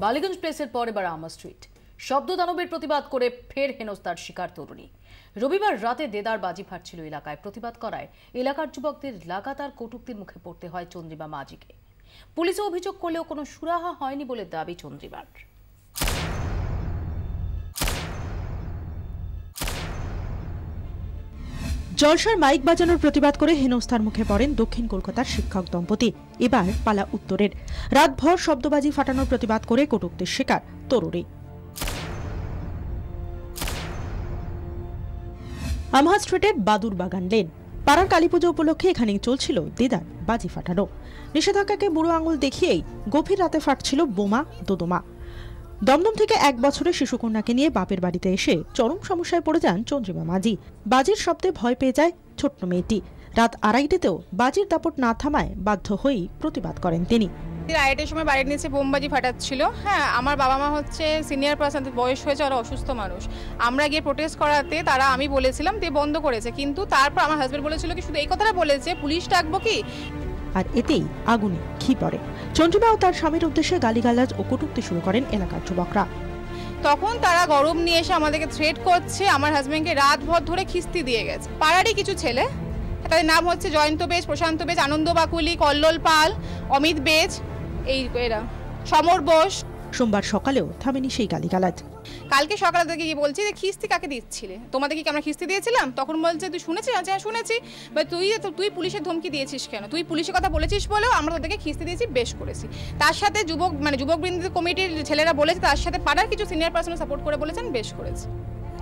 বালিগঞ্জ প্লেসের পর এবার আমার স্ট্রিট শব্দদানবের প্রতিবাদ করে ফের হেনস্থার শিকার তরুণী। রবিবার রাতে দেদার বাজি ফাটছিল এলাকায়। প্রতিবাদ করায় এলাকার যুবকদের লাগাতার কটূক্তির মুখে পড়তে হয় চন্দ্রিমা মাঝিকে। পুলিশে অভিযোগ করলেও কোনো সুরাহা হয়নি বলে দাবি চন্দ্রিমার। জলসার মাইক বাজানোর প্রতিবাদ করে হেনস্থার মুখে পড়েন দক্ষিণ কলকাতার শিক্ষক দম্পতি। এবার পালা উত্তরের। রাতভর শব্দবাজি ফাটানোর প্রতিবাদ করে কটূক্তির শিকার তরুণী। আমহা স্ট্রিটের বাদুর বাগান লেন পাড়ার কালীপুজো উপলক্ষে এখানেই চলছিল দেদার বাজি ফাটানো। নিষেধাজ্ঞাকে বুড়ো আঙুল দেখিয়েই গভীর রাতে ফাটছিল বোমা দোদমা। দমদম থেকে 1 বছরের শিশুকন্যাকে নিয়ে বাপের বাড়িতে এসে চরম সমস্যায় পড়ে যান চন্দ্রিমা মাঝি। বাজির শব্দে ভয় পেয়ে যায় ছোট্ট মেয়েটি। রাত 2:30তেও বাজির দাপট না থামায় বাধ্য হয়েই প্রতিবাদ করেন তিনি। 2:30টার সময় বাড়ির নিচে বোমবাজি ফাটাচ্ছিল। হ্যাঁ, আমার বাবা মা হচ্ছে সিনিয়র পার্সন, বয়স হয়েছে, ওরা অসুস্থ মানুষ। আমরা গিয়ে প্রোটেস্ট করাতে আমি বলেছিলাম দিয়ে বন্ধ করেছে, কিন্তু তারপর আমার হাজবেন্ড বলেছিল কি শুধু এই কথাটা বলেছে পুলিশ ডাকবো কি, আর এতেই আগুনে ঘি পড়ে। চন্দ্রিমা ও তার স্বামীর উদ্দেশ্যে গালিগালাজ ও কটূক্তি শুরু করেন এলাকার যুবকরা। তখন তারা গরম নিয়ে এসে আমাদেরকে থ্রেট করছে। আমার হাজবেন্ডকে রাতভর ধরে খিস্তি দিয়ে গেছে। পাড়ারই কিছু ছেলে, তাদের নাম হচ্ছে জয়ন্ত বেজ, প্রশান্ত বেজ, আনন্দ বাকুলি, কল্লোল পাল, অমিত বেজ, এই এরা সমর বোস। সোমবার সকালেও থামেনি সেই গালিগালাজ। কালকে সকালে থেকে গিয়ে বলছি যে খিস্তি কাকে দিচ্ছিলে, তোমাদেরকে কি আমরা খিস্তি দিয়েছিলাম? তখন বলছে তুই শুনেছিস? আচ্ছা শুনেছি। তুই পুলিশের ধমকি দিয়েছিস কেন? তুই পুলিশের কথা বলেছিস বলেও আমরা তোদেরকে খিস্তি দিয়েছি, বেশ করেছি। তার সাথে যুবকবৃন্দ কমিটির ছেলেরা বলেছে, তার সাথে পাড়ার কিছু সিনিয়র পার্সন সাপোর্ট করে বলেছেন বেশ করেছে।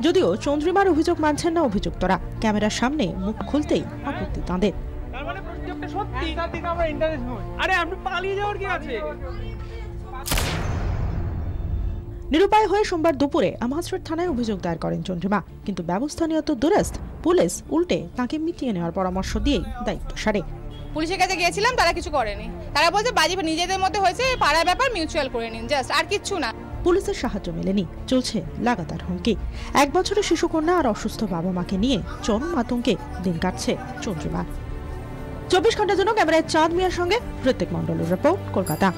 যদিও চন্দ্রিমার অভিযোগ মানছেন না অভিযুক্তরা। ক্যামেরার সামনে মুখ খুলতেই আপত্তি তাঁদের। নিরুপায় হয়ে সোমবার দুপুরে আমহা স্ট্রিট থানায় অভিযোগ দায়ের করেন চন্দ্রিমা, কিন্তু ব্যবস্থা নেওয়া তো দুরস্ত। পুলিশ উল্টে তাকে মিটিয়ে নেওয়ার পরামর্শ দিয়েই দায়িত্ব সারে। পুলিশের কাছে গিয়েছিলাম, তারা কিছু করেনি। তারা বলছে বাজি নিজেদের মধ্যে হয়েছে, পাড়ার ব্যাপার মিউচুয়াল করে নিন, জাস্ট, আর কিচ্ছু না। পুলিশের সাহায্য মেলেনি, চলছে লাগাতার হুমকি। 1 বছরের শিশুকন্যা আর অসুস্থ বাবা মাকে নিয়ে চরম আতঙ্কে দিন কাটছে চন্দ্রিমা। 24 ঘন্টার জন্য ক্যামেরায় চাঁদ মিয়ার সঙ্গে ঋত্বিক মণ্ডলের রিপোর্ট, কলকাতা।